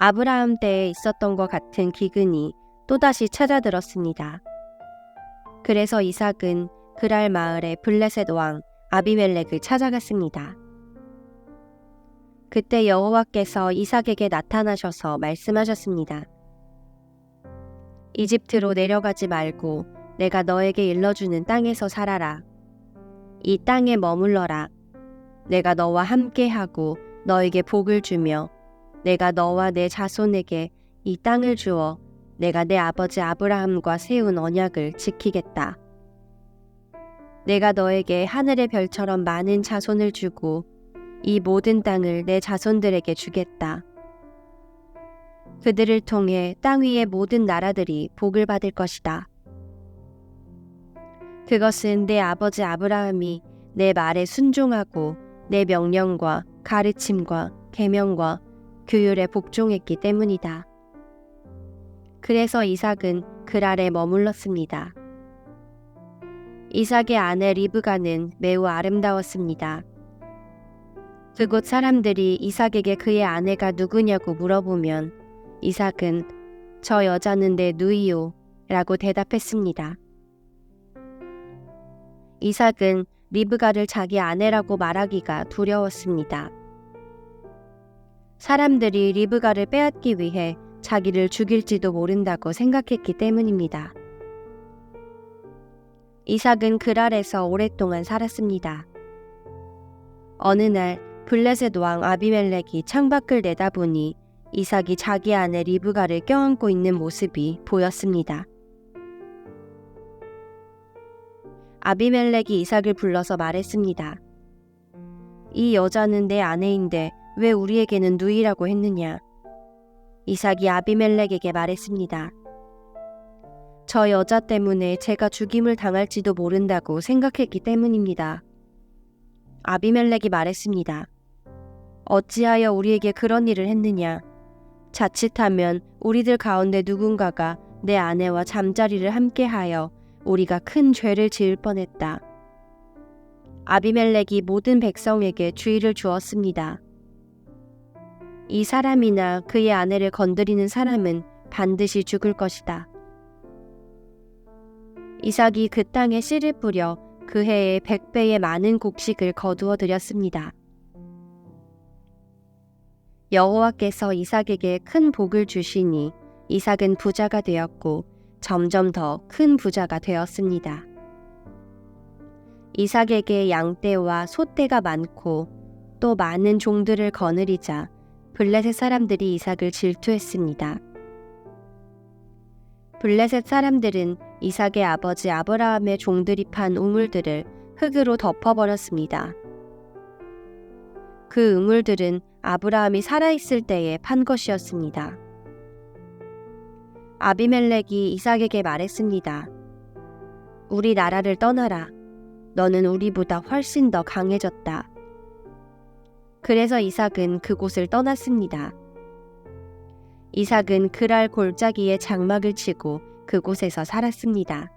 아브라함 때에 있었던 것 같은 기근이 또다시 찾아들었습니다. 그래서 이삭은 그랄 마을의 블레셋 왕 아비멜렉을 찾아갔습니다. 그때 여호와께서 이삭에게 나타나셔서 말씀하셨습니다. 이집트로 내려가지 말고 내가 너에게 일러주는 땅에서 살아라. 이 땅에 머물러라. 내가 너와 함께하고 너에게 복을 주며 내가 너와 내 자손에게 이 땅을 주어 내가 내 아버지 아브라함과 세운 언약을 지키겠다. 내가 너에게 하늘의 별처럼 많은 자손을 주고 이 모든 땅을 내 자손들에게 주겠다. 그들을 통해 땅 위의 모든 나라들이 복을 받을 것이다. 그것은 내 아버지 아브라함이 내 말에 순종하고 내 명령과 가르침과 계명과 규율에 복종했기 때문이다. 그래서 이삭은 그랄에 머물렀습니다. 이삭의 아내 리브가는 매우 아름다웠습니다. 그곳 사람들이 이삭에게 그의 아내가 누구냐고 물어보면 이삭은 저 여자는 내 누이요 라고 대답했습니다. 이삭은 리브가를 자기 아내라고 말하기가 두려웠습니다. 사람들이 리브가를 빼앗기 위해 자기를 죽일지도 모른다고 생각했기 때문입니다. 이삭은 그랄에서 오랫동안 살았습니다. 어느 날 블레셋 왕 아비멜렉이 창밖을 내다보니 이삭이 자기 아내 리브가를 껴안고 있는 모습이 보였습니다. 아비멜렉이 이삭을 불러서 말했습니다. 이 여자는 내 아내인데 왜 우리에게는 누이라고 했느냐? 이삭이 아비멜렉에게 말했습니다. 저 여자 때문에 제가 죽임을 당할지도 모른다고 생각했기 때문입니다. 아비멜렉이 말했습니다. 어찌하여 우리에게 그런 일을 했느냐? 자칫하면 우리들 가운데 누군가가 내 아내와 잠자리를 함께하여 우리가 큰 죄를 지을 뻔했다. 아비멜렉이 모든 백성에게 주의를 주었습니다. 이 사람이나 그의 아내를 건드리는 사람은 반드시 죽을 것이다. 이삭이 그 땅에 씨를 뿌려 그 해에 100배의 많은 곡식을 거두어 드렸습니다. 여호와께서 이삭에게 큰 복을 주시니 이삭은 부자가 되었고 점점 더 큰 부자가 되었습니다. 이삭에게 양떼와 소떼가 많고 또 많은 종들을 거느리자 블레셋 사람들이 이삭을 질투했습니다. 블레셋 사람들은 이삭의 아버지 아브라함의 종들이 판 우물들을 흙으로 덮어버렸습니다. 그 우물들은 아브라함이 살아있을 때에 판 것이었습니다. 아비멜렉이 이삭에게 말했습니다. 우리 나라를 떠나라. 너는 우리보다 훨씬 더 강해졌다. 그래서 이삭은 그곳을 떠났습니다. 이삭은 그랄 골짜기에 장막을 치고 그곳에서 살았습니다.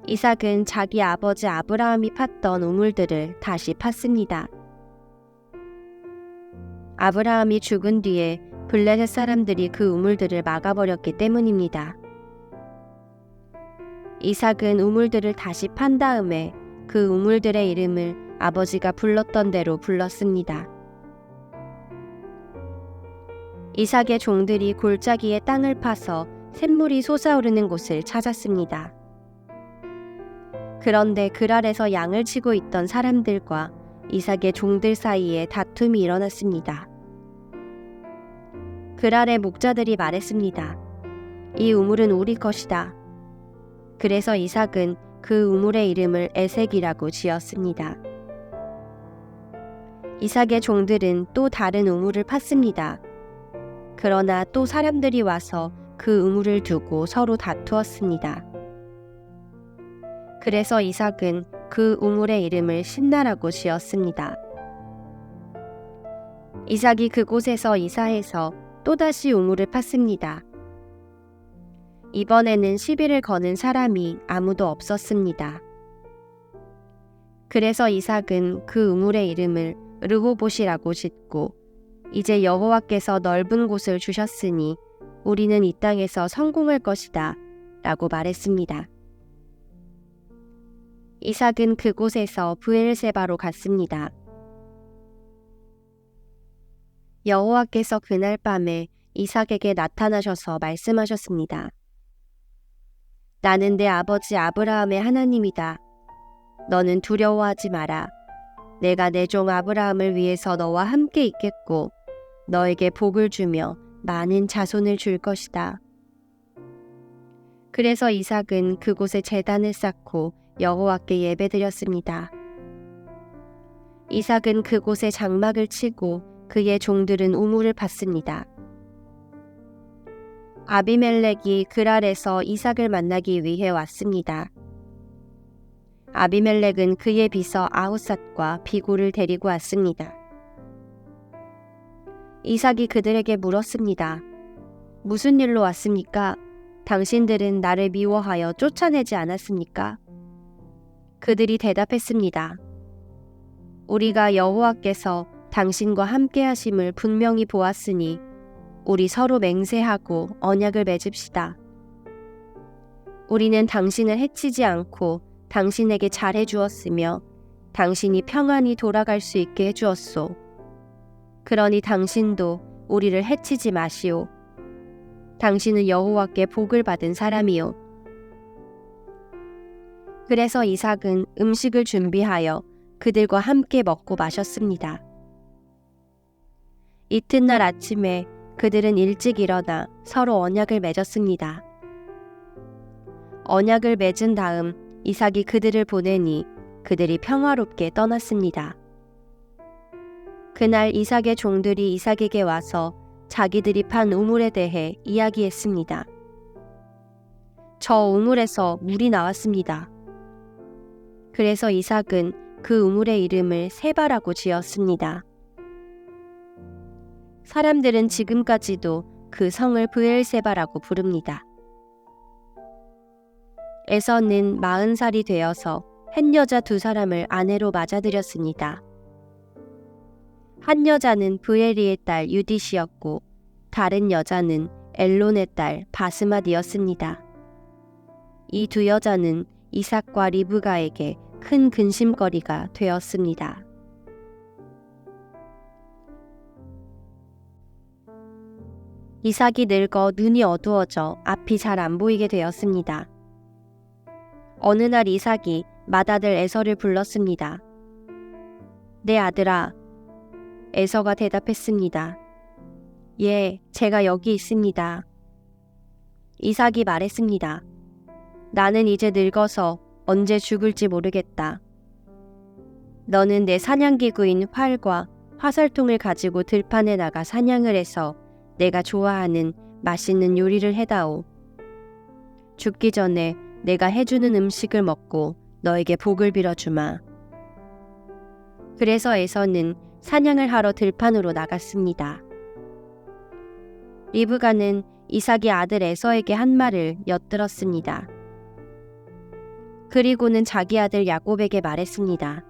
이삭은 자기 아버지 아브라함이 팠던 우물들을 다시 팠습니다. 아브라함이 죽은 뒤에 블레셋 사람들이 그 우물들을 막아버렸기 때문입니다. 이삭은 우물들을 다시 판 다음에 그 우물들의 이름을 아버지가 불렀던 대로 불렀습니다. 이삭의 종들이 골짜기에 땅을 파서 샘물이 솟아오르는 곳을 찾았습니다. 그런데 그랄에서 양을 치고 있던 사람들과 이삭의 종들 사이에 다툼이 일어났습니다. 그랄의 목자들이 말했습니다. 이 우물은 우리 것이다. 그래서 이삭은 그 우물의 이름을 에색이라고 지었습니다. 이삭의 종들은 또 다른 우물을 팠습니다. 그러나 또 사람들이 와서 그 우물을 두고 서로 다투었습니다. 그래서 이삭은 그 우물의 이름을 신나라고 지었습니다. 이삭이 그곳에서 이사해서 또다시 우물을 팠습니다. 이번에는 시비를 거는 사람이 아무도 없었습니다. 그래서 이삭은 그 우물의 이름을 르호봇이라고 짓고 이제 여호와께서 넓은 곳을 주셨으니 우리는 이 땅에서 성공할 것이다 라고 말했습니다. 이삭은 그곳에서 브엘세바로 갔습니다. 여호와께서 그날 밤에 이삭에게 나타나셔서 말씀하셨습니다. 나는 내 아버지 아브라함의 하나님이다. 너는 두려워하지 마라. 내가 내 종 아브라함을 위해서 너와 함께 있겠고 너에게 복을 주며 많은 자손을 줄 것이다. 그래서 이삭은 그곳에 제단을 쌓고 여호와께 예배드렸습니다. 이삭은 그곳에 장막을 치고 그의 종들은 우물을 팠습니다. 아비멜렉이 그랄에서 이삭을 만나기 위해 왔습니다. 아비멜렉은 그의 비서 아후삿과 비굴을 데리고 왔습니다. 이삭이 그들에게 물었습니다. 무슨 일로 왔습니까? 당신들은 나를 미워하여 쫓아내지 않았습니까? 그들이 대답했습니다. 우리가 여호와께서 당신과 함께 하심을 분명히 보았으니 우리 서로 맹세하고 언약을 맺읍시다. 우리는 당신을 해치지 않고 당신에게 잘해 주었으며 당신이 평안히 돌아갈 수 있게 해주었소. 그러니 당신도 우리를 해치지 마시오. 당신은 여호와께 복을 받은 사람이요. 그래서 이삭은 음식을 준비하여 그들과 함께 먹고 마셨습니다. 이튿날 아침에 그들은 일찍 일어나 서로 언약을 맺었습니다. 언약을 맺은 다음 이삭이 그들을 보내니 그들이 평화롭게 떠났습니다. 그날 이삭의 종들이 이삭에게 와서 자기들이 판 우물에 대해 이야기했습니다. 저 우물에서 물이 나왔습니다. 그래서 이삭은 그 우물의 이름을 세바라고 지었습니다. 사람들은 지금까지도 그 성을 브엘세바라고 부릅니다. 에서는 40살이 되어서 한 여자 2사람을 아내로 맞아들였습니다. 한 여자는 브에리의 딸 유디시였고 다른 여자는 엘론의 딸 바스맛이었습니다. 이 2 여자는 이삭과 리브가에게 큰 근심거리가 되었습니다. 이삭이 늙어 눈이 어두워져 앞이 잘 안 보이게 되었습니다. 어느 날 이삭이 맏아들 에서를 불렀습니다. 내 아들아. 에서가 대답했습니다. 예, 제가 여기 있습니다. 이삭이 말했습니다. 나는 이제 늙어서 언제 죽을지 모르겠다. 너는 내 사냥기구인 활과 화살통을 가지고 들판에 나가 사냥을 해서 내가 좋아하는 맛있는 요리를 해다오. 죽기 전에 내가 해주는 음식을 먹고 너에게 복을 빌어주마. 그래서 에서는 사냥을 하러 들판으로 나갔습니다. 리브가는 이삭이 아들 에서에게 한 말을 엿들었습니다. 그리고는 자기 아들 야곱에게 말했습니다.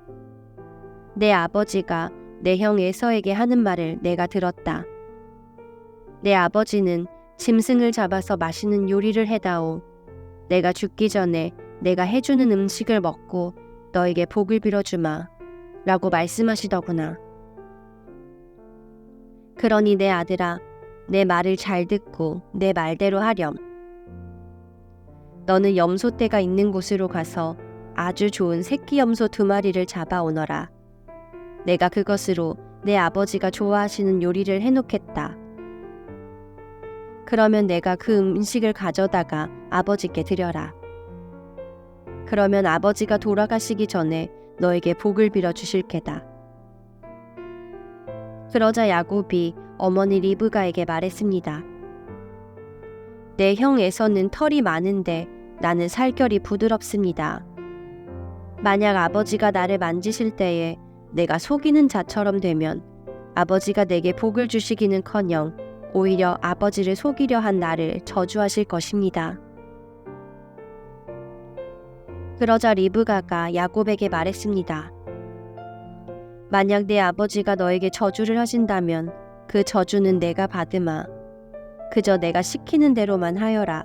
내 아버지가 내 형 에서에게 하는 말을 내가 들었다. 내 아버지는 짐승을 잡아서 맛있는 요리를 해다오. 내가 죽기 전에 내가 해주는 음식을 먹고 너에게 복을 빌어주마 라고 말씀하시더구나. 그러니 내 아들아, 내 말을 잘 듣고 내 말대로 하렴. 너는 염소떼가 있는 곳으로 가서 아주 좋은 새끼 염소 2마리를 잡아오너라. 내가 그것으로 내 아버지가 좋아하시는 요리를 해놓겠다. 그러면 내가 그 음식을 가져다가 아버지께 드려라. 그러면 아버지가 돌아가시기 전에 너에게 복을 빌어 주실 게다. 그러자 야곱이 어머니 리브가에게 말했습니다. 내 형 에서는 털이 많은데 나는 살결이 부드럽습니다. 만약 아버지가 나를 만지실 때에 내가 속이는 자처럼 되면 아버지가 내게 복을 주시기는커녕 오히려 아버지를 속이려 한 나를 저주하실 것입니다. 그러자 리브가가 야곱에게 말했습니다. 만약 내 아버지가 너에게 저주를 하신다면 그 저주는 내가 받으마. 그저 내가 시키는 대로만 하여라.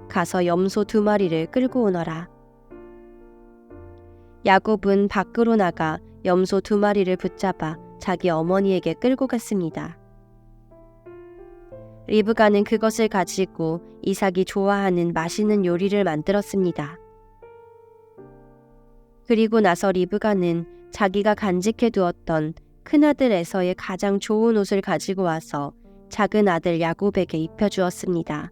가서 염소 2마리를 끌고 오너라. 야곱은 밖으로 나가 염소 2마리를 붙잡아 자기 어머니에게 끌고 갔습니다. 리브가는 그것을 가지고 이삭이 좋아하는 맛있는 요리를 만들었습니다. 그리고 나서 리브가는 자기가 간직해 두었던 큰아들 에서의 가장 좋은 옷을 가지고 와서 작은 아들 야곱에게 입혀주었습니다.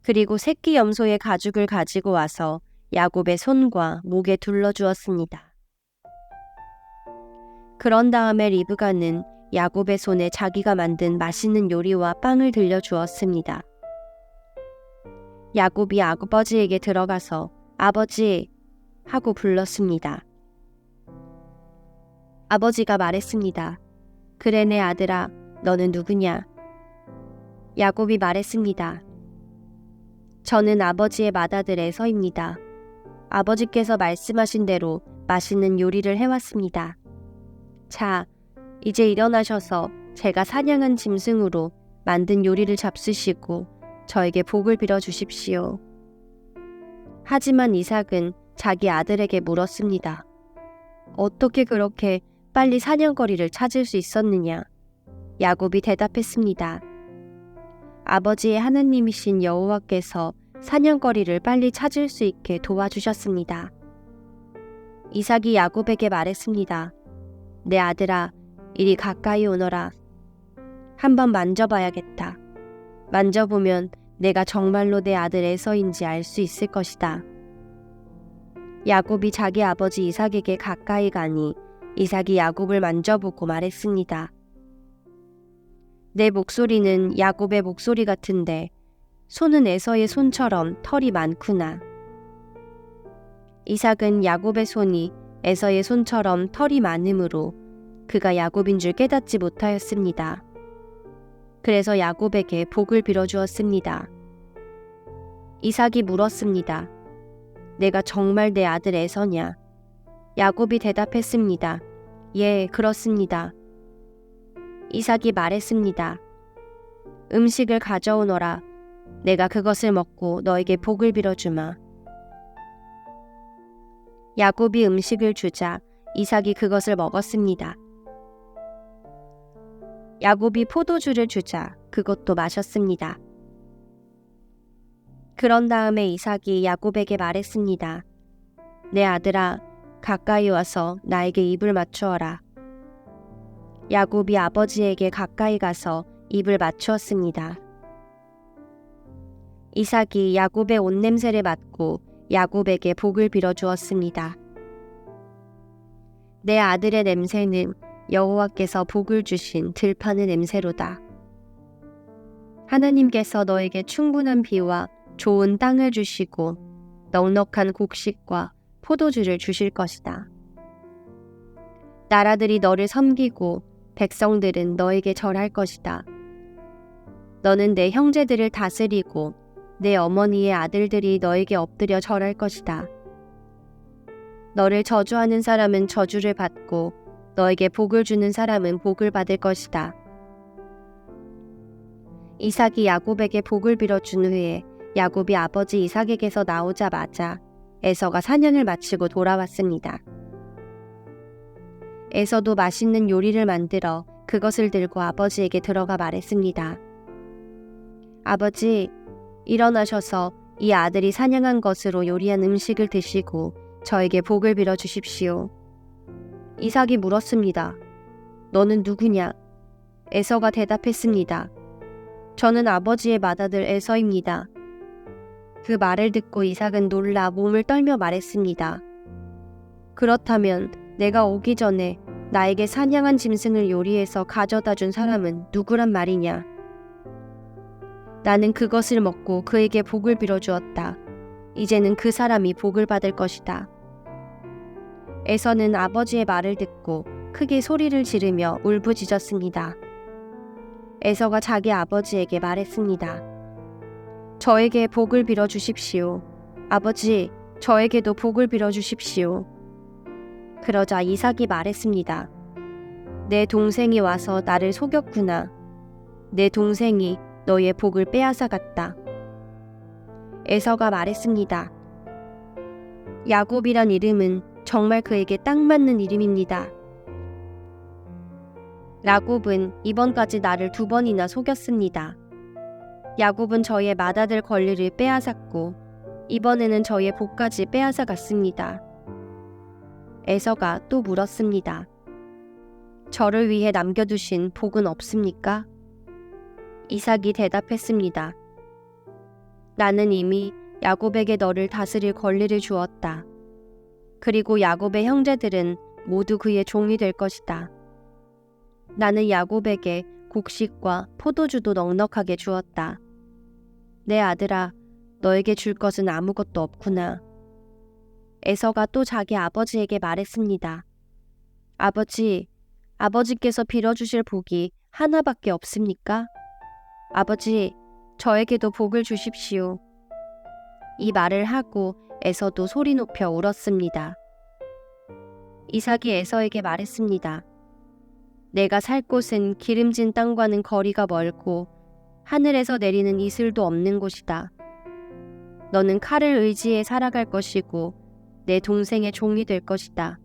그리고 새끼 염소의 가죽을 가지고 와서 야곱의 손과 목에 둘러주었습니다. 그런 다음에 리브가는 야곱의 손에 자기가 만든 맛있는 요리와 빵을 들려주었습니다. 야곱이 아버지에게 들어가서 아버지 하고 불렀습니다. 아버지가 말했습니다. 그래 내 아들아, 너는 누구냐? 야곱이 말했습니다. 저는 아버지의 맏아들 에서입니다. 아버지께서 말씀하신 대로 맛있는 요리를 해왔습니다. 자, 이제 일어나셔서 제가 사냥한 짐승으로 만든 요리를 잡수시고 저에게 복을 빌어 주십시오. 하지만 이삭은 자기 아들에게 물었습니다. 어떻게 그렇게 빨리 사냥거리를 찾을 수 있었느냐? 야곱이 대답했습니다. 아버지의 하느님이신 여호와께서 사냥거리를 빨리 찾을 수 있게 도와주셨습니다. 이삭이 야곱에게 말했습니다. 내 아들아, 이리 가까이 오너라. 한번 만져봐야겠다. 만져보면 내가 정말로 내 아들 에서인지 알 수 있을 것이다. 야곱이 자기 아버지 이삭에게 가까이 가니 이삭이 야곱을 만져보고 말했습니다. 내 목소리는 야곱의 목소리 같은데 손은 에서의 손처럼 털이 많구나. 이삭은 야곱의 손이 에서의 손처럼 털이 많으므로 그가 야곱인 줄 깨닫지 못하였습니다. 그래서 야곱에게 복을 빌어주었습니다. 이삭이 물었습니다. 내가 정말 내 아들 에서냐? 야곱이 대답했습니다. 예, 그렇습니다. 이삭이 말했습니다. 음식을 가져오너라. 내가 그것을 먹고 너에게 복을 빌어주마. 야곱이 음식을 주자 이삭이 그것을 먹었습니다. 야곱이 포도주를 주자 그것도 마셨습니다. 그런 다음에 이삭이 야곱에게 말했습니다. 내 아들아, 가까이 와서 나에게 입을 맞추어라. 야곱이 아버지에게 가까이 가서 입을 맞추었습니다. 이삭이 야곱의 옷냄새를 맡고 야곱에게 복을 빌어주었습니다. 내 아들의 냄새는 여호와께서 복을 주신 들판의 냄새로다. 하나님께서 너에게 충분한 비와 좋은 땅을 주시고 넉넉한 곡식과 포도주를 주실 것이다. 나라들이 너를 섬기고 백성들은 너에게 절할 것이다. 너는 내 형제들을 다스리고 내 어머니의 아들들이 너에게 엎드려 절할 것이다. 너를 저주하는 사람은 저주를 받고 너에게 복을 주는 사람은 복을 받을 것이다. 이삭이 야곱에게 복을 빌어준 후에 야곱이 아버지 이삭에게서 나오자마자 에서가 사냥을 마치고 돌아왔습니다. 에서도 맛있는 요리를 만들어 그것을 들고 아버지에게 들어가 말했습니다. 아버지, 일어나셔서 이 아들이 사냥한 것으로 요리한 음식을 드시고 저에게 복을 빌어 주십시오. 이삭이 물었습니다. 너는 누구냐? 에서가 대답했습니다. 저는 아버지의 맏아들 에서입니다. 그 말을 듣고 이삭은 놀라 몸을 떨며 말했습니다. 그렇다면 내가 오기 전에 나에게 사냥한 짐승을 요리해서 가져다 준 사람은 누구란 말이냐? 나는 그것을 먹고 그에게 복을 빌어주었다. 이제는 그 사람이 복을 받을 것이다. 에서는 아버지의 말을 듣고 크게 소리를 지르며 울부짖었습니다. 에서가 자기 아버지에게 말했습니다. 저에게 복을 빌어 주십시오. 아버지, 저에게도 복을 빌어 주십시오. 그러자 이삭이 말했습니다. 내 동생이 와서 나를 속였구나. 내 동생이 너의 복을 빼앗아 갔다. 에서가 말했습니다. 야곱이란 이름은 정말 그에게 딱 맞는 이름입니다. 야곱은 이번까지 나를 2번이나 속였습니다. 야곱은 저의 맏아들 권리를 빼앗았고 이번에는 저의 복까지 빼앗아 갔습니다. 에서가 또 물었습니다. 저를 위해 남겨두신 복은 없습니까? 이삭이 대답했습니다. 나는 이미 야곱에게 너를 다스릴 권리를 주었다. 그리고 야곱의 형제들은 모두 그의 종이 될 것이다. 나는 야곱에게 곡식과 포도주도 넉넉하게 주었다. 내 아들아, 너에게 줄 것은 아무것도 없구나. 에서가 또 자기 아버지에게 말했습니다. 아버지, 아버지께서 빌어주실 복이 하나밖에 없습니까? 아버지, 저에게도 복을 주십시오. 이 말을 하고 에서도 소리 높여 울었습니다. 이삭이 에서에게 말했습니다. 내가 살 곳은 기름진 땅과는 거리가 멀고 하늘에서 내리는 이슬도 없는 곳이다. 너는 칼을 의지해 살아갈 것이고 내 동생의 종이 될 것이다.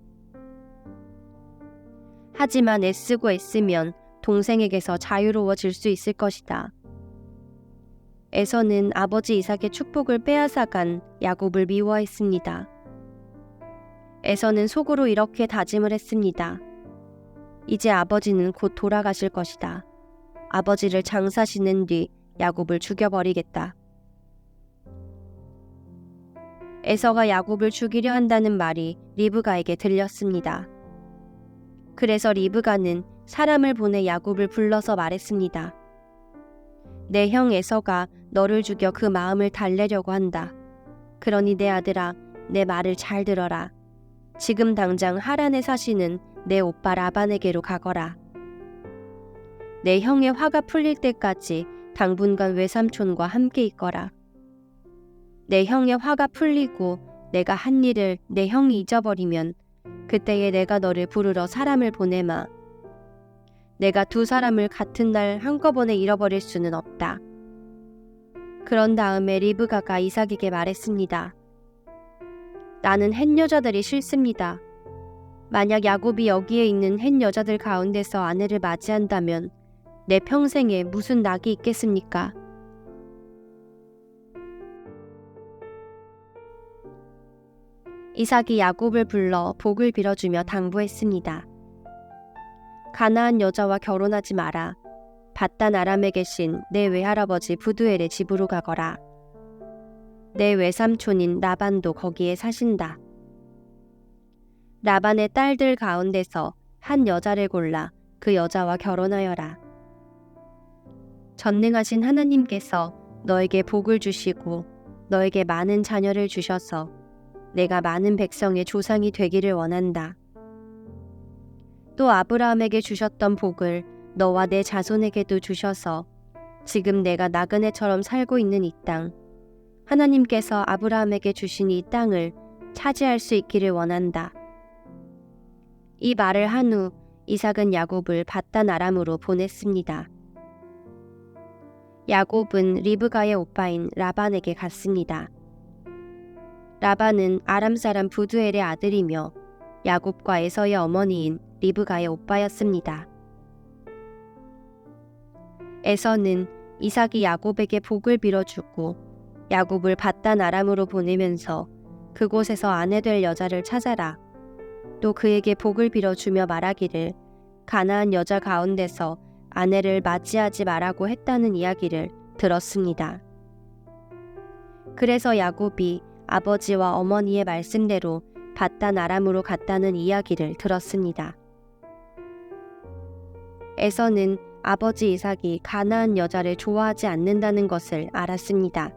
하지만 애쓰고 애쓰면 동생에게서 자유로워질 수 있을 것이다. 에서는 아버지 이삭의 축복을 빼앗아간 야곱을 미워했습니다. 에서는 속으로 이렇게 다짐을 했습니다. 이제 아버지는 곧 돌아가실 것이다. 아버지를 장사시는 뒤 야곱을 죽여버리겠다. 에서가 야곱을 죽이려 한다는 말이 리브가에게 들렸습니다. 그래서 리브가는 사람을 보내 야곱을 불러서 말했습니다. 내 형 에서가 너를 죽여 그 마음을 달래려고 한다. 그러니 내 아들아, 내 말을 잘 들어라. 지금 당장 하란에 사시는 내 오빠 라반에게로 가거라. 내 형의 화가 풀릴 때까지 당분간 외삼촌과 함께 있거라. 내 형의 화가 풀리고 내가 한 일을 내 형이 잊어버리면 그때에 내가 너를 부르러 사람을 보내마. 내가 2 사람을 같은 날 한꺼번에 잃어버릴 수는 없다. 그런 다음에 리브가가 이삭에게 말했습니다. 나는 햇 여자들이 싫습니다. 만약 야곱이 여기에 있는 햇 여자들 가운데서 아내를 맞이한다면 내 평생에 무슨 낙이 있겠습니까? 이삭이 야곱을 불러 복을 빌어주며 당부했습니다. 가나안 여자와 결혼하지 마라. 밧단 아람에 계신 내 외할아버지 부두엘의 집으로 가거라. 내 외삼촌인 라반도 거기에 사신다. 라반의 딸들 가운데서 한 여자를 골라 그 여자와 결혼하여라. 전능하신 하나님께서 너에게 복을 주시고 너에게 많은 자녀를 주셔서 내가 많은 백성의 조상이 되기를 원한다. 또 아브라함에게 주셨던 복을 너와 내 자손에게도 주셔서 지금 내가 나그네처럼 살고 있는 이 땅, 하나님께서 아브라함에게 주신 이 땅을 차지할 수 있기를 원한다. 이 말을 한 후 이삭은 야곱을 밧단 아람으로 보냈습니다. 야곱은 리브가의 오빠인 라반에게 갔습니다. 라반은 아람 사람 부두엘의 아들이며 야곱과 에서의 어머니인 리브가의 오빠였습니다. 에서는 이삭이 야곱에게 복을 빌어주고 야곱을 밧단 아람으로 보내면서 그곳에서 아내 될 여자를 찾아라. 또 그에게 복을 빌어주며 말하기를 가나안 여자 가운데서 아내를 맞이하지 말라고 했다는 이야기를 들었습니다. 그래서 야곱이 아버지와 어머니의 말씀대로 밧단 아람으로 갔다는 이야기를 들었습니다. 에서는 아버지 이삭이 가나안 여자를 좋아하지 않는다는 것을 알았습니다.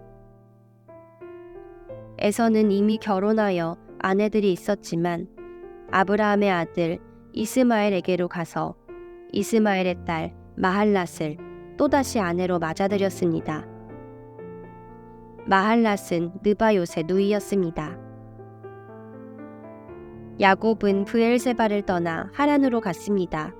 에서는 이미 결혼하여 아내들이 있었지만 아브라함의 아들 이스마엘에게로 가서 이스마엘의 딸 마할랏을 또다시 아내로 맞아들였습니다. 마할랏은 느바요의 누이였습니다. 야곱은 브엘세바를 떠나 하란으로 갔습니다.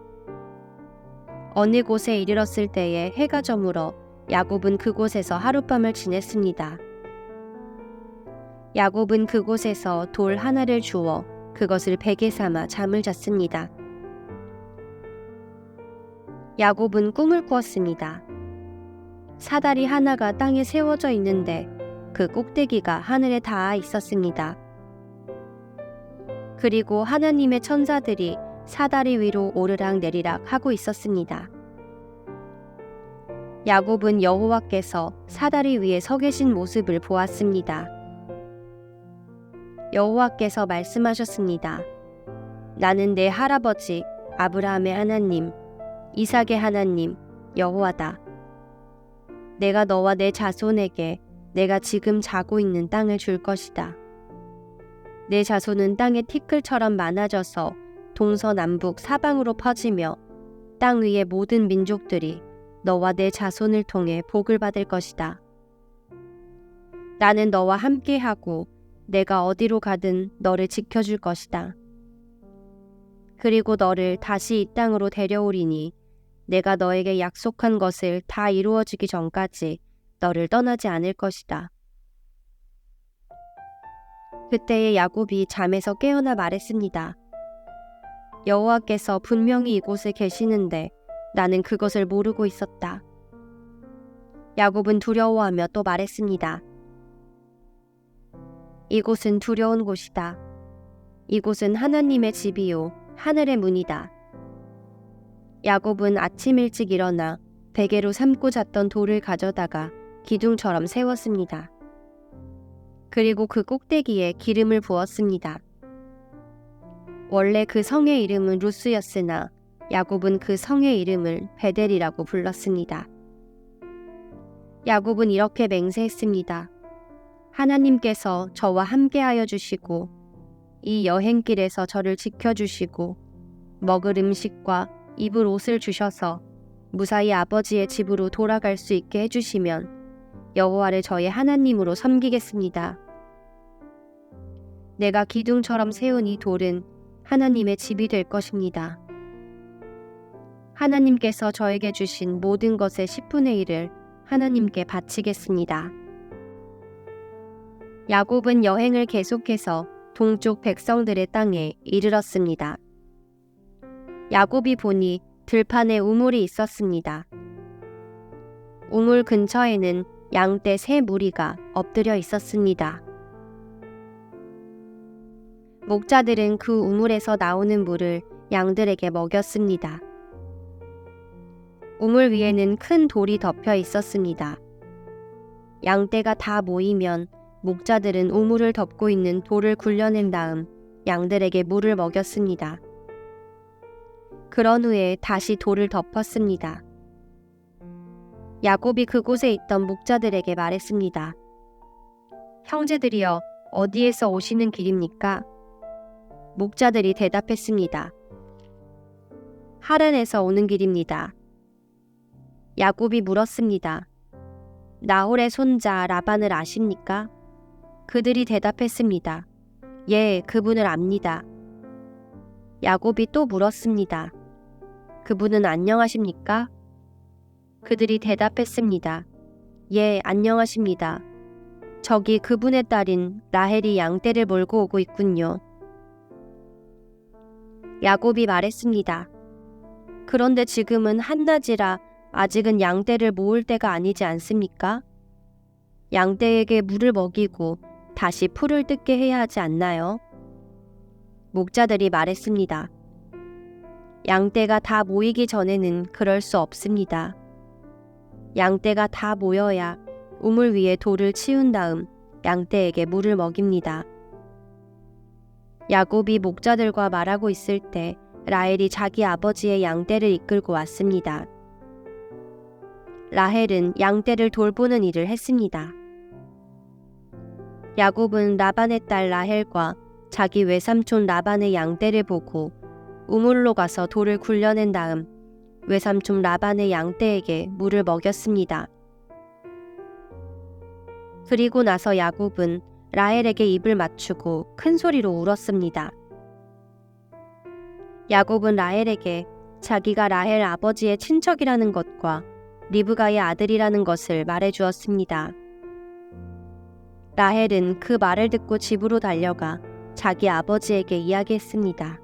어느 곳에 이르렀을 때에 해가 저물어 야곱은 그곳에서 하룻밤을 지냈습니다. 야곱은 그곳에서 돌 하나를 주워 그것을 베개 삼아 잠을 잤습니다. 야곱은 꿈을 꾸었습니다. 사다리 하나가 땅에 세워져 있는데 그 꼭대기가 하늘에 닿아 있었습니다. 그리고 하나님의 천사들이 사다리 위로 오르락 내리락 하고 있었습니다. 야곱은 여호와께서 사다리 위에 서 계신 모습을 보았습니다. 여호와께서 말씀하셨습니다. 나는 내 할아버지 아브라함의 하나님, 이삭의 하나님 여호와다. 내가 너와 내 자손에게 내가 지금 자고 있는 땅을 줄 것이다. 내 자손은 땅의 티끌처럼 많아져서 동서남북 사방으로 퍼지며 땅 위의 모든 민족들이 너와 내 자손을 통해 복을 받을 것이다. 나는 너와 함께하고 내가 어디로 가든 너를 지켜줄 것이다. 그리고 너를 다시 이 땅으로 데려오리니 내가 너에게 약속한 것을 다 이루어지기 전까지 너를 떠나지 않을 것이다. 그때에 야곱이 잠에서 깨어나 말했습니다. 여호와께서 분명히 이곳에 계시는데 나는 그것을 모르고 있었다. 야곱은 두려워하며 또 말했습니다. 이곳은 두려운 곳이다. 이곳은 하나님의 집이요 하늘의 문이다. 야곱은 아침 일찍 일어나 베개로 삼고 잤던 돌을 가져다가 기둥처럼 세웠습니다. 그리고 그 꼭대기에 기름을 부었습니다. 원래 그 성의 이름은 루스였으나 야곱은 그 성의 이름을 베델이라고 불렀습니다. 야곱은 이렇게 맹세했습니다. 하나님께서 저와 함께하여 주시고 이 여행길에서 저를 지켜주시고 먹을 음식과 입을 옷을 주셔서 무사히 아버지의 집으로 돌아갈 수 있게 해주시면 여호와를 저의 하나님으로 섬기겠습니다. 내가 기둥처럼 세운 이 돌은 하나님의 집이 될 것입니다. 하나님께서 저에게 주신 모든 것의 10분의 1을 하나님께 바치겠습니다. 야곱은 여행을 계속해서 동쪽 백성들의 땅에 이르렀습니다. 야곱이 보니 들판에 우물이 있었습니다. 우물 근처에는 양떼 3무리가 엎드려 있었습니다. 목자들은 그 우물에서 나오는 물을 양들에게 먹였습니다. 우물 위에는 큰 돌이 덮여 있었습니다. 양떼가 다 모이면 목자들은 우물을 덮고 있는 돌을 굴려낸 다음 양들에게 물을 먹였습니다. 그런 후에 다시 돌을 덮었습니다. 야곱이 그곳에 있던 목자들에게 말했습니다. 형제들이여, 어디에서 오시는 길입니까? 목자들이 대답했습니다. 하란에서 오는 길입니다. 야곱이 물었습니다. 나홀의 손자 라반을 아십니까? 그들이 대답했습니다. 예, 그분을 압니다. 야곱이 또 물었습니다. 그분은 안녕하십니까? 그들이 대답했습니다. 예, 안녕하십니다. 저기 그분의 딸인 라헬이 양떼를 몰고 오고 있군요. 야곱이 말했습니다. 그런데 지금은 한낮이라 아직은 양떼를 모을 때가 아니지 않습니까? 양떼에게 물을 먹이고 다시 풀을 뜯게 해야 하지 않나요? 목자들이 말했습니다. 양떼가 다 모이기 전에는 그럴 수 없습니다. 양떼가 다 모여야 우물 위에 돌을 치운 다음 양떼에게 물을 먹입니다. 야곱이 목자들과 말하고 있을 때 라헬이 자기 아버지의 양떼를 이끌고 왔습니다. 라헬은 양떼를 돌보는 일을 했습니다. 야곱은 라반의 딸 라헬과 자기 외삼촌 라반의 양떼를 보고 우물로 가서 돌을 굴려낸 다음 외삼촌 라반의 양떼에게 물을 먹였습니다. 그리고 나서 야곱은 라헬에게 입을 맞추고 큰 소리로 울었습니다. 야곱은 라헬에게 자기가 라헬 아버지의 친척이라는 것과 리브가의 아들이라는 것을 말해 주었습니다. 라헬은 그 말을 듣고 집으로 달려가 자기 아버지에게 이야기했습니다.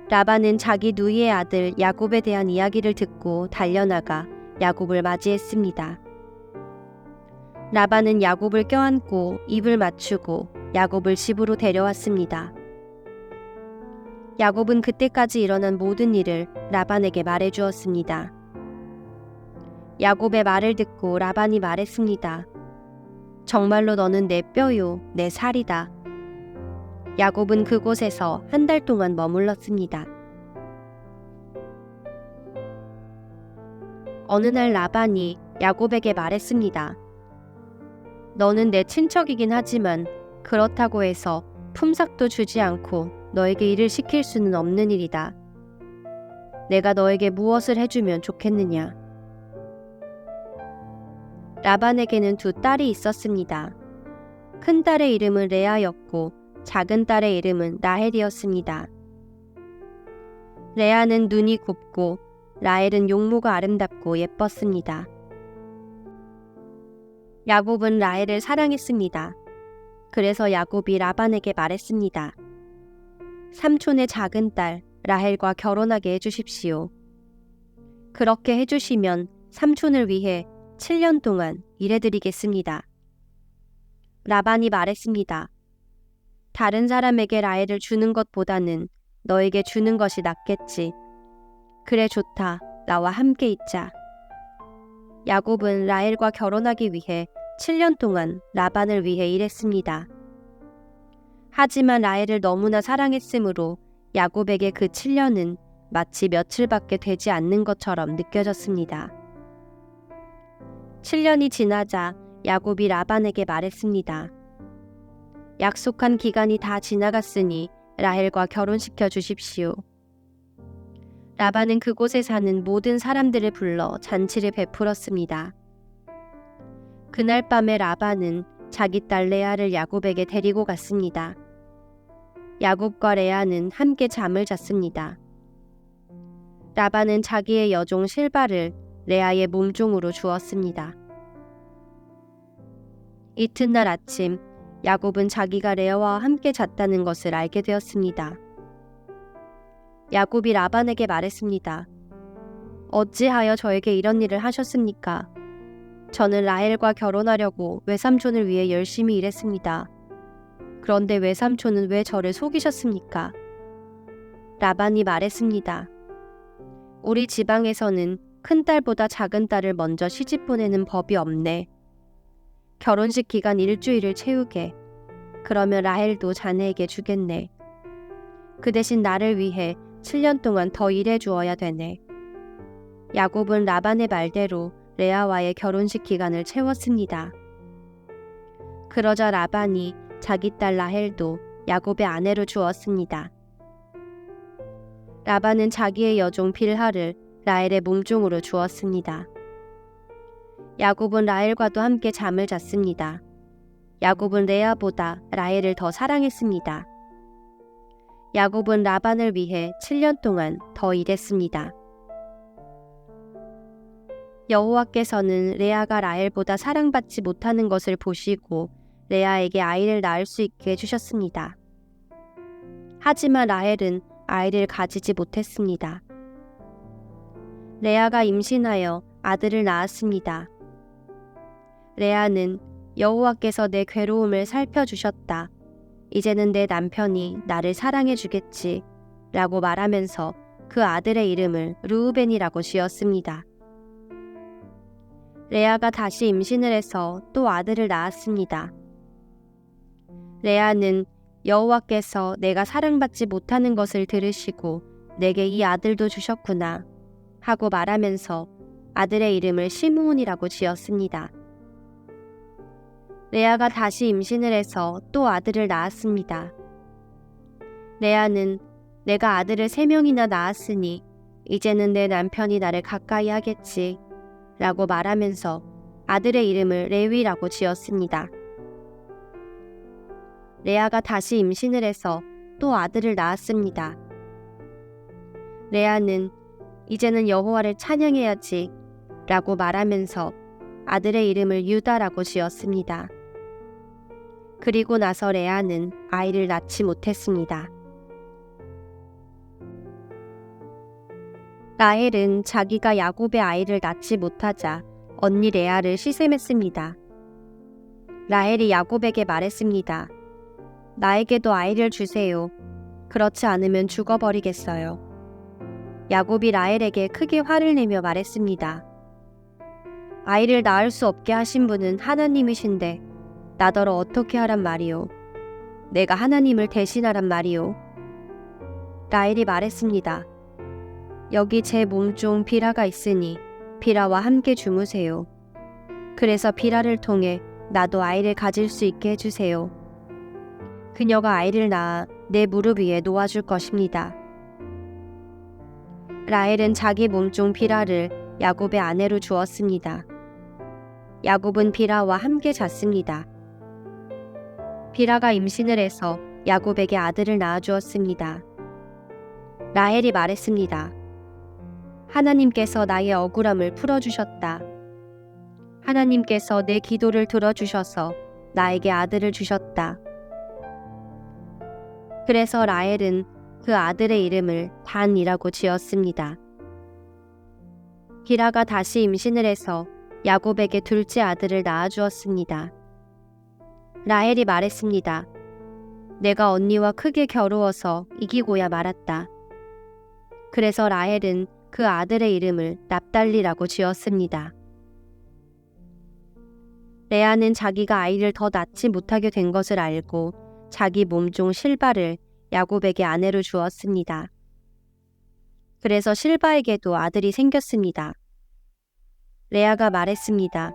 라반은 자기 누이의 아들 야곱에 대한 이야기를 듣고 달려나가 야곱을 맞이했습니다. 라반은 야곱을 껴안고 입을 맞추고 야곱을 집으로 데려왔습니다. 야곱은 그때까지 일어난 모든 일을 라반에게 말해 주었습니다. 야곱의 말을 듣고 라반이 말했습니다. 정말로 너는 내 뼈요, 내 살이다. 야곱은 그곳에서 한 달 동안 머물렀습니다. 어느 날 라반이 야곱에게 말했습니다. 너는 내 친척이긴 하지만 그렇다고 해서 품삯도 주지 않고 너에게 일을 시킬 수는 없는 일이다. 내가 너에게 무엇을 해주면 좋겠느냐? 라반에게는 두 딸이 있었습니다. 큰 딸의 이름은 레아였고 작은 딸의 이름은 라헬이었습니다. 레아는 눈이 곱고 라헬은 용모가 아름답고 예뻤습니다. 야곱은 라헬을 사랑했습니다. 그래서 야곱이 라반에게 말했습니다. 삼촌의 작은 딸 라헬과 결혼하게 해주십시오. 그렇게 해주시면 삼촌을 위해 7년 동안 일해드리겠습니다. 라반이 말했습니다. 다른 사람에게 라헬을 주는 것보다는 너에게 주는 것이 낫겠지. 그래 좋다. 나와 함께 있자. 야곱은 라헬과 결혼하기 위해 7년 동안 라반을 위해 일했습니다. 하지만 라헬을 너무나 사랑했으므로 야곱에게 그 7년은 마치 며칠밖에 되지 않는 것처럼 느껴졌습니다. 7년이 지나자 야곱이 라반에게 말했습니다. 약속한 기간이 다 지나갔으니 라헬과 결혼시켜 주십시오. 라반은 그곳에 사는 모든 사람들을 불러 잔치를 베풀었습니다. 그날 밤에 라반은 자기 딸 레아를 야곱에게 데리고 갔습니다. 야곱과 레아는 함께 잠을 잤습니다. 라반은 자기의 여종 실바를 레아의 몸종으로 주었습니다. 이튿날 아침 야곱은 자기가 레아와 함께 잤다는 것을 알게 되었습니다. 야곱이 라반에게 말했습니다. 어찌하여 저에게 이런 일을 하셨습니까? 저는 라헬과 결혼하려고 외삼촌을 위해 열심히 일했습니다. 그런데 외삼촌은 왜 저를 속이셨습니까? 라반이 말했습니다. 우리 지방에서는 큰 딸보다 작은 딸을 먼저 시집 보내는 법이 없네. 결혼식 기간 일주일을 채우게. 그러면 라헬도 자네에게 주겠네. 그 대신 나를 위해 7년 동안 더 일해 주어야 되네. 야곱은 라반의 말대로 레아와의 결혼식 기간을 채웠습니다. 그러자 라반이 자기 딸 라헬도 야곱의 아내로 주었습니다. 라반은 자기의 여종 빌하를 라헬의 몸종으로 주었습니다. 야곱은 라헬과도 함께 잠을 잤습니다. 야곱은 레아보다 라헬을 더 사랑했습니다. 야곱은 라반을 위해 7년 동안 더 일했습니다. 여호와께서는 레아가 라헬보다 사랑받지 못하는 것을 보시고 레아에게 아이를 낳을 수 있게 해주셨습니다. 하지만 라헬은 아이를 가지지 못했습니다. 레아가 임신하여 아들을 낳았습니다. 레아는 여호와께서 내 괴로움을 살펴주셨다. 이제는 내 남편이 나를 사랑해 주겠지 라고 말하면서 그 아들의 이름을 르우벤이라고 지었습니다. 레아가 다시 임신을 해서 또 아들을 낳았습니다. 레아는 여호와께서 내가 사랑받지 못하는 것을 들으시고 내게 이 아들도 주셨구나 하고 말하면서 아들의 이름을 시므온이라고 지었습니다. 레아가 다시 임신을 해서 또 아들을 낳았습니다. 레아는 내가 아들을 3명이나 낳았으니 이제는 내 남편이 나를 가까이 하겠지 라고 말하면서 아들의 이름을 레위라고 지었습니다. 레아가 다시 임신을 해서 또 아들을 낳았습니다. 레아는 이제는 여호와를 찬양해야지 라고 말하면서 아들의 이름을 유다라고 지었습니다. 그리고 나서 레아는 아이를 낳지 못했습니다. 라헬은 자기가 야곱의 아이를 낳지 못하자 언니 레아를 시샘했습니다. 라헬이 야곱에게 말했습니다. 나에게도 아이를 주세요. 그렇지 않으면 죽어버리겠어요. 야곱이 라헬에게 크게 화를 내며 말했습니다. 아이를 낳을 수 없게 하신 분은 하나님이신데 나더러 어떻게 하란 말이오. 내가 하나님을 대신하란 말이오. 라헬이 말했습니다. 여기 제 몸종 비라가 있으니 비라와 함께 주무세요. 그래서 비라를 통해 나도 아이를 가질 수 있게 해주세요. 그녀가 아이를 낳아 내 무릎 위에 놓아줄 것입니다. 라헬은 자기 몸종 비라를 야곱의 아내로 주었습니다. 야곱은 비라와 함께 잤습니다. 비라가 임신을 해서 야곱에게 아들을 낳아주었습니다. 라헬이 말했습니다. 하나님께서 나의 억울함을 풀어주셨다. 하나님께서 내 기도를 들어주셔서 나에게 아들을 주셨다. 그래서 라헬은 그 아들의 이름을 단이라고 지었습니다. 비라가 다시 임신을 해서 야곱에게 둘째 아들을 낳아주었습니다. 라헬이 말했습니다. 내가 언니와 크게 겨루어서 이기고야 말았다. 그래서 라헬은 그 아들의 이름을 납달리라고 지었습니다. 레아는 자기가 아이를 더 낳지 못하게 된 것을 알고 자기 몸종 실바를 야곱에게 아내로 주었습니다. 그래서 실바에게도 아들이 생겼습니다. 레아가 말했습니다.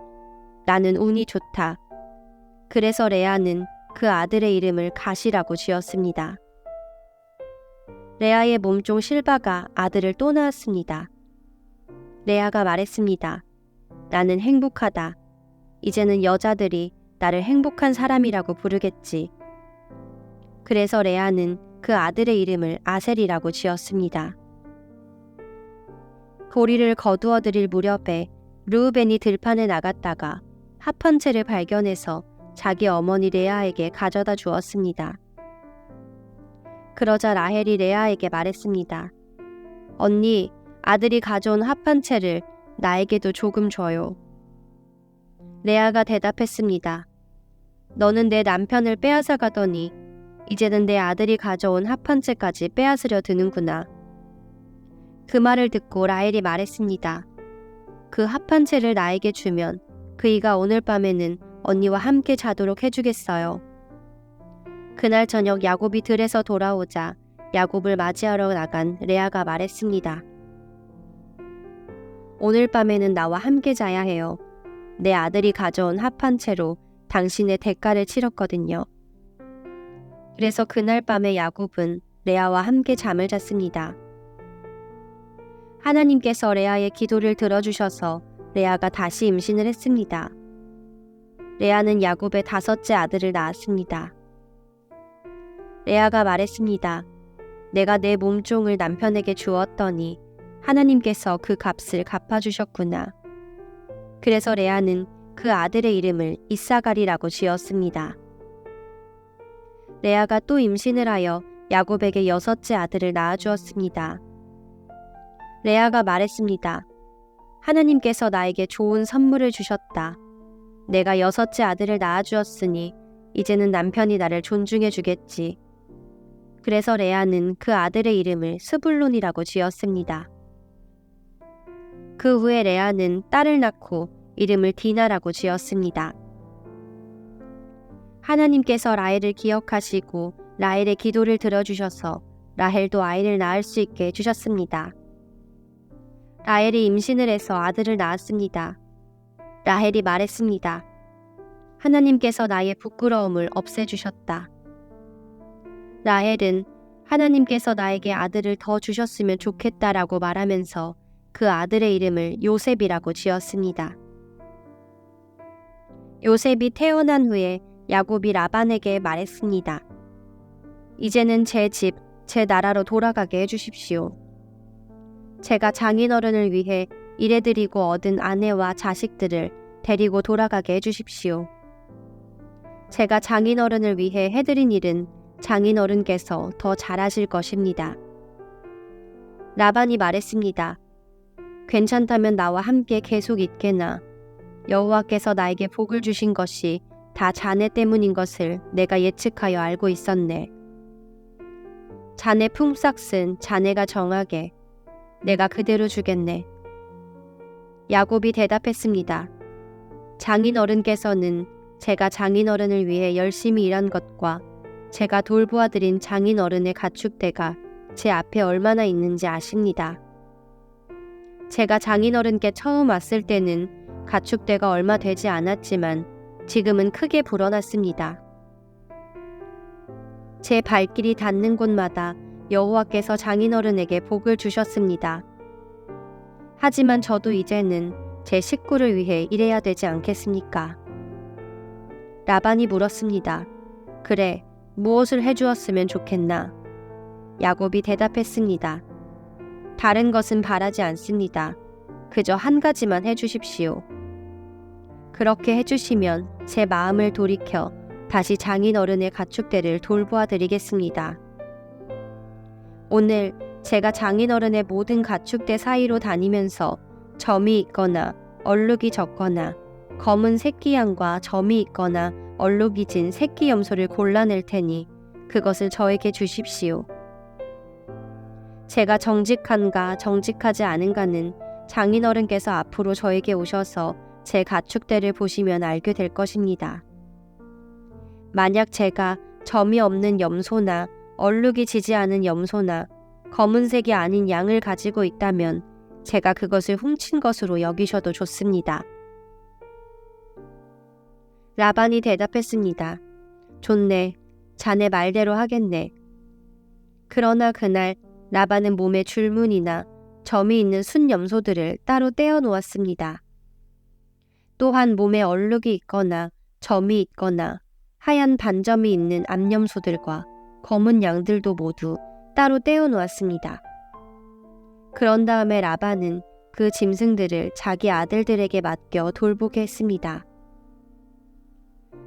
나는 운이 좋다. 그래서 레아는 그 아들의 이름을 갓이라고 지었습니다. 레아의 몸종 실바가 아들을 또 낳았습니다. 레아가 말했습니다. 나는 행복하다. 이제는 여자들이 나를 행복한 사람이라고 부르겠지. 그래서 레아는 그 아들의 이름을 아셀이라고 지었습니다. 보리를 거두어 드릴 무렵에 르우벤이 들판에 나갔다가 합 한 채를 발견해서 자기 어머니 레아에게 가져다 주었습니다. 그러자 라헬이 레아에게 말했습니다. 언니, 아들이 가져온 합 한 채를 나에게도 조금 줘요. 레아가 대답했습니다. 너는 내 남편을 빼앗아 가더니 이제는 내 아들이 가져온 합 한 채까지 빼앗으려 드는구나. 그 말을 듣고 라헬이 말했습니다. 그 합 한 채를 나에게 주면 그이가 오늘 밤에는 언니와 함께 자도록 해주겠어요. 그날 저녁 야곱이 들에서 돌아오자 야곱을 맞이하러 나간 레아가 말했습니다. 오늘 밤에는 나와 함께 자야 해요. 내 아들이 가져온 합 한 채로 당신의 대가를 치렀거든요. 그래서 그날 밤에 야곱은 레아와 함께 잠을 잤습니다. 하나님께서 레아의 기도를 들어주셔서 레아가 다시 임신을 했습니다. 레아는 야곱의 5째 아들을 낳았습니다. 레아가 말했습니다. 내가 내 몸종을 남편에게 주었더니 하나님께서 그 값을 갚아주셨구나. 그래서 레아는 그 아들의 이름을 이사갈이라고 지었습니다. 레아가 또 임신을 하여 야곱에게 6째 아들을 낳아주었습니다. 레아가 말했습니다. 하나님께서 나에게 좋은 선물을 주셨다. 내가 6째 아들을 낳아주었으니 이제는 남편이 나를 존중해 주겠지. 그래서 레아는 그 아들의 이름을 스불론이라고 지었습니다. 그 후에 레아는 딸을 낳고 이름을 디나라고 지었습니다. 하나님께서 라헬을 기억하시고 라헬의 기도를 들어주셔서 라헬도 아이를 낳을 수 있게 해주셨습니다. 라헬이 임신을 해서 아들을 낳았습니다. 라헬이 말했습니다. 하나님께서 나의 부끄러움을 없애주셨다. 라헬은 하나님께서 나에게 아들을 더 주셨으면 좋겠다라고 말하면서 그 아들의 이름을 요셉이라고 지었습니다. 요셉이 태어난 후에 야곱이 라반에게 말했습니다. 이제는 제 집, 제 나라로 돌아가게 해주십시오. 제가 장인어른을 위해 일해드리고 얻은 아내와 자식들을 데리고 돌아가게 해주십시오. 제가 장인어른을 위해 해드린 일은 장인어른께서 더 잘하실 것입니다. 라반이 말했습니다. 괜찮다면 나와 함께 계속 있게나. 여호와께서 나에게 복을 주신 것이 다 자네 때문인 것을 내가 예측하여 알고 있었네. 자네 품삯은 자네가 정하게. 내가 그대로 주겠네. 야곱이 대답했습니다. 장인어른께서는 제가 장인어른을 위해 열심히 일한 것과 제가 돌보아드린 장인어른의 가축대가 제 앞에 얼마나 있는지 아십니다. 제가 장인어른께 처음 왔을 때는 가축대가 얼마 되지 않았지만 지금은 크게 불어났습니다. 제 발길이 닿는 곳마다 여호와께서 장인어른에게 복을 주셨습니다. 하지만 저도 이제는 제 식구를 위해 일해야 되지 않겠습니까? 라반이 물었습니다. 그래, 무엇을 해주었으면 좋겠나? 야곱이 대답했습니다. 다른 것은 바라지 않습니다. 그저 한 가지만 해주십시오. 그렇게 해주시면 제 마음을 돌이켜 다시 장인어른의 가축대를 돌보아 드리겠습니다. 오늘 제가 장인어른의 모든 가축대 사이로 다니면서 점이 있거나 얼룩이 적거나 검은 새끼 양과 점이 있거나 얼룩이 진 새끼 염소를 골라낼 테니 그것을 저에게 주십시오. 제가 정직한가 정직하지 않은가는 장인어른께서 앞으로 저에게 오셔서 제 가축대를 보시면 알게 될 것입니다. 만약 제가 점이 없는 염소나 얼룩이 지지 않은 염소나 검은색이 아닌 양을 가지고 있다면 제가 그것을 훔친 것으로 여기셔도 좋습니다. 라반이 대답했습니다. 좋네. 자네 말대로 하겠네. 그러나 그날 라반은 몸에 줄무늬나 점이 있는 순 염소들을 따로 떼어 놓았습니다. 또한 몸에 얼룩이 있거나 점이 있거나 하얀 반점이 있는 암염소들과 검은 양들도 모두 따로 떼어 놓았습니다. 그런 다음에 라반은 그 짐승들을 자기 아들들에게 맡겨 돌보게 했습니다.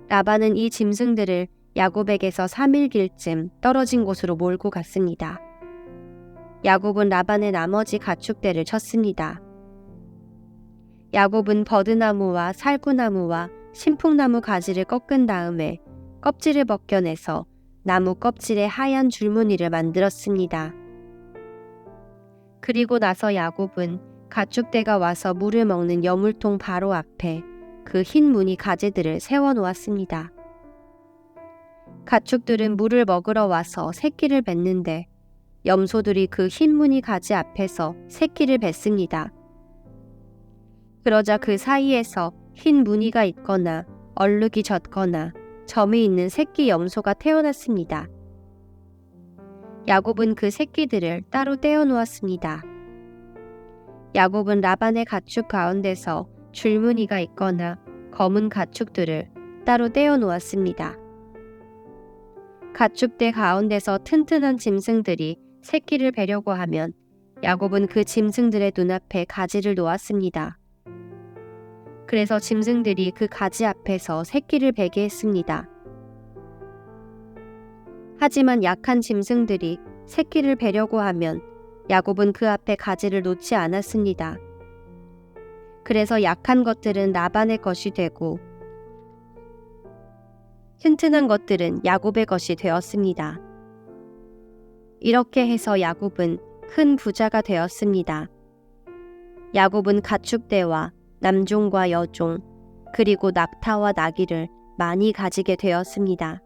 라반은 이 짐승들을 야곱에게서 3일 길쯤 떨어진 곳으로 몰고 갔습니다. 야곱은 라반의 나머지 가축대를 쳤습니다. 야곱은 버드나무와 살구나무와 신풍나무 가지를 꺾은 다음에 껍질을 벗겨내서 나무 껍질에 하얀 줄무늬를 만들었습니다. 그리고 나서 야곱은 가축대가 와서 물을 먹는 여물통 바로 앞에 그 흰 무늬 가지들을 세워 놓았습니다. 가축들은 물을 먹으러 와서 새끼를 뱉는데 염소들이 그 흰 무늬 가지 앞에서 새끼를 뱉습니다. 그러자 그 사이에서 흰 무늬가 있거나 얼룩이 젖거나 점이 있는 새끼 염소가 태어났습니다. 야곱은 그 새끼들을 따로 떼어 놓았습니다. 야곱은 라반의 가축 가운데서 줄무늬가 있거나 검은 가축들을 따로 떼어 놓았습니다. 가축대 가운데서 튼튼한 짐승들이 새끼를 베려고 하면 야곱은 그 짐승들의 눈앞에 가지를 놓았습니다. 그래서 짐승들이 그 가지 앞에서 새끼를 베게 했습니다. 하지만 약한 짐승들이 새끼를 베려고 하면 야곱은 그 앞에 가지를 놓지 않았습니다. 그래서 약한 것들은 라반의 것이 되고 튼튼한 것들은 야곱의 것이 되었습니다. 이렇게 해서 야곱은 큰 부자가 되었습니다. 야곱은 가축대와 남종과 여종 그리고 낙타와 나귀를 많이 가지게 되었습니다.